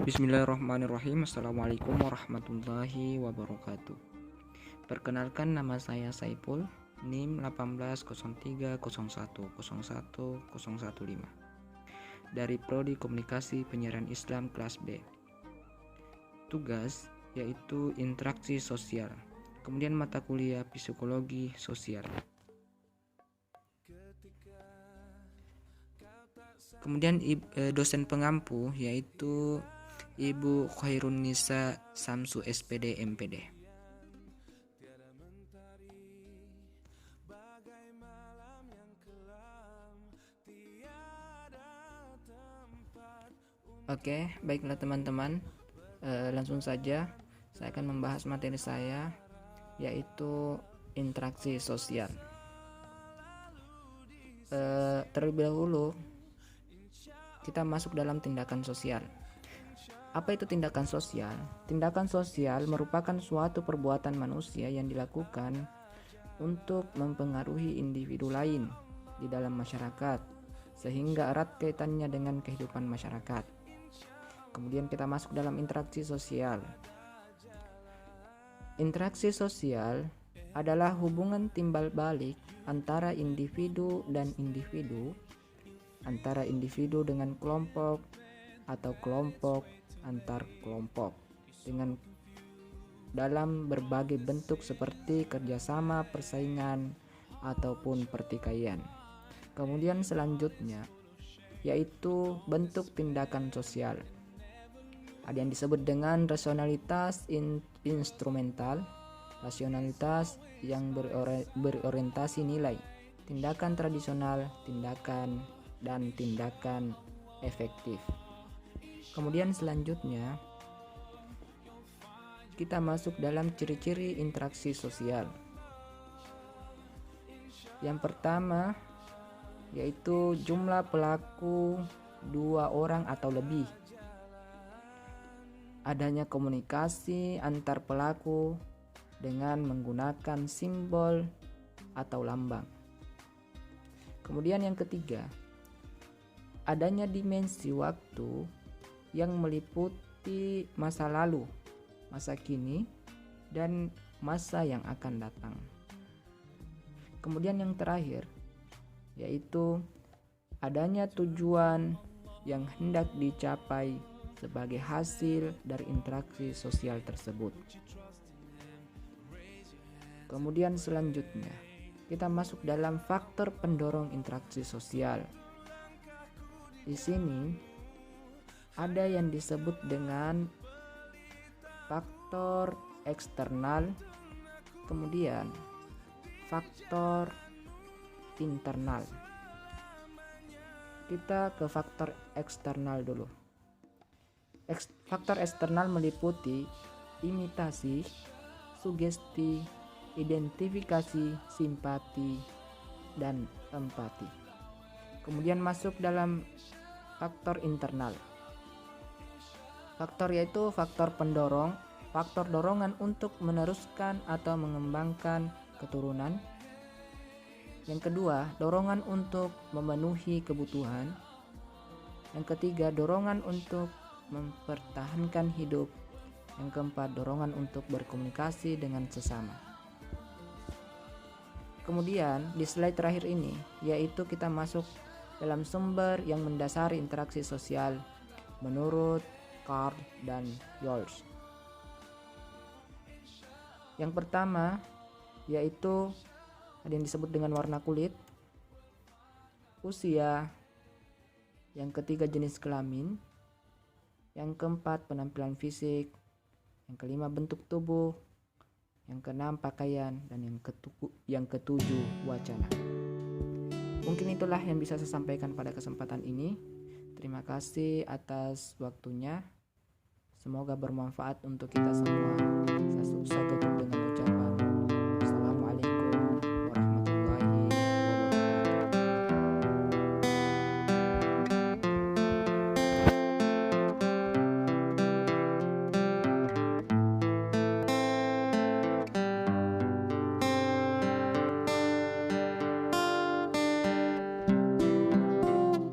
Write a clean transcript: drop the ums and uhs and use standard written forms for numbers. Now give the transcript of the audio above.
Bismillahirrahmanirrahim. Assalamualaikum warahmatullahi wabarakatuh. Perkenalkan, nama saya Saipul, NIM 180301010115 dari Prodi Komunikasi Penyiaran Islam kelas B. Tugas yaitu interaksi sosial. Kemudian mata kuliah psikologi sosial. Kemudian dosen pengampu yaitu Ibu Khairunisa Samsu SPD MPD. Oke, baiklah teman-teman, langsung saja saya akan membahas materi saya, yaitu interaksi sosial. Terlebih dahulu kita masuk dalam tindakan sosial. Apa itu tindakan sosial? Tindakan sosial merupakan suatu perbuatan manusia yang dilakukan untuk mempengaruhi individu lain di dalam masyarakat, sehingga erat kaitannya dengan kehidupan masyarakat. Kemudian kita masuk dalam interaksi sosial. Interaksi sosial adalah hubungan timbal balik antara individu dan individu, antara individu dengan kelompok, atau kelompok antar kelompok, dengan dalam berbagai bentuk seperti kerjasama, persaingan, ataupun pertikaian. Kemudian selanjutnya yaitu bentuk tindakan sosial. Ada yang disebut dengan rasionalitas instrumental, rasionalitas yang berorientasi nilai, tindakan tradisional, tindakan dan tindakan efektif. Kemudian selanjutnya kita masuk dalam ciri-ciri interaksi sosial. Yang pertama yaitu jumlah pelaku 2 orang atau lebih. Adanya komunikasi antar pelaku dengan menggunakan simbol atau lambang. Kemudian yang ketiga, adanya dimensi waktu yang meliputi masa lalu, masa kini, dan masa yang akan datang. Kemudian yang terakhir yaitu adanya tujuan yang hendak dicapai sebagai hasil dari interaksi sosial tersebut. Kemudian selanjutnya kita masuk dalam faktor pendorong interaksi sosial. Di sini ada yang disebut dengan faktor eksternal, kemudian faktor internal. Kita ke faktor eksternal dulu. Faktor eksternal meliputi imitasi, sugesti, identifikasi, simpati, dan empati. Kemudian masuk dalam faktor internal. Faktor yaitu faktor pendorong, faktor dorongan untuk meneruskan atau mengembangkan keturunan. Yang kedua, dorongan untuk memenuhi kebutuhan. Yang ketiga, dorongan untuk mempertahankan hidup. Yang keempat, dorongan untuk berkomunikasi dengan sesama. Kemudian di slide terakhir ini yaitu kita masuk dalam sumber yang mendasari interaksi sosial menurut Carl dan Yols. Yang pertama yaitu ada yang disebut dengan warna kulit, usia, yang ketiga jenis kelamin, yang keempat penampilan fisik, yang kelima bentuk tubuh, yang keenam pakaian, dan yang ketujuh wacana. Mungkin itulah yang bisa saya sampaikan pada kesempatan ini. Terima kasih atas waktunya. Semoga bermanfaat untuk kita semua. Saya